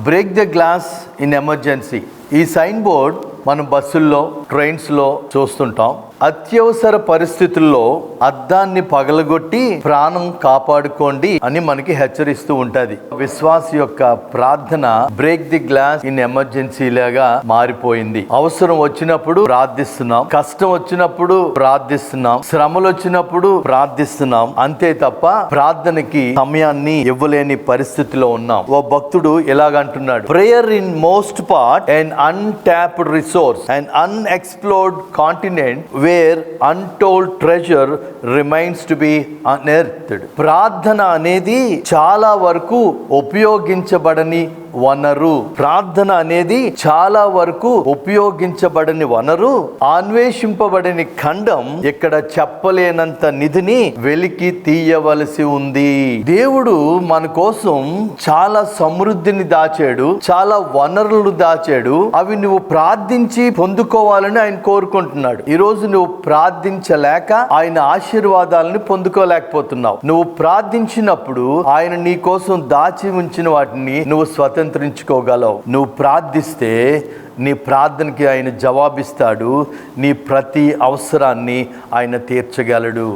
Break the glass in emergency. ఈ sign board మనం బస్సుల్లో, ట్రైన్స్లో చూస్తుంటాం. అత్యవసర పరిస్థితుల్లో అద్దాన్ని పగలగొట్టి ప్రాణం కాపాడుకోండి అని మనకి హెచ్చరిస్తూ ఉంటది. విశ్వాస యొక్క ప్రార్థన break the glass in emergency లాగా మారిపోయింది. అవసరం వచ్చినప్పుడు ప్రార్థిస్తున్నాం, కష్టం వచ్చినప్పుడు ప్రార్థిస్తున్నాం, శ్రమలు వచ్చినప్పుడు ప్రార్థిస్తున్నాం, అంతే తప్ప ప్రార్థనకి సమయాన్ని ఇవ్వలేని పరిస్థితిలో ఉన్నాం. ఓ భక్తుడు ఇలాగంటున్నాడు, prayer innermost part and untapped resource and unexplored continent where untold treasure remains to be unearthed. ప్రార్థన అనేది చాలా వరకు ఉపయోగించబడని వనరు. ప్రార్థన అనేది చాలా వరకు ఉపయోగించబడని వనరు, అన్వేషింపబడని ఖండం. ఇక్కడ చెప్పలేనంత నిధిని వెలికి తీయవలసి ఉంది. దేవుడు మన కోసం చాలా సమృద్ధిని దాచాడు, చాలా వనరులు దాచాడు. అవి నువ్వు ప్రార్థించి పొందుకోవాలని ఆయన కోరుకుంటున్నాడు. ఈ రోజు నువ్వు ప్రార్థించలేక ఆయన ఆశీర్వాదాలను పొందుకోలేకపోతున్నావు. నువ్వు ప్రార్థించినప్పుడు ఆయన నీ కోసం దాచి ఉంచిన వాటిని నువ్వు స్వతంత్రించుకోగలవు. నువ్వు ప్రార్థిస్తే నీ ప్రార్థనకి ఆయన జవాబిస్తాడు. నీ ప్రతి అవసరాన్ని ఆయన తీర్చగలడు.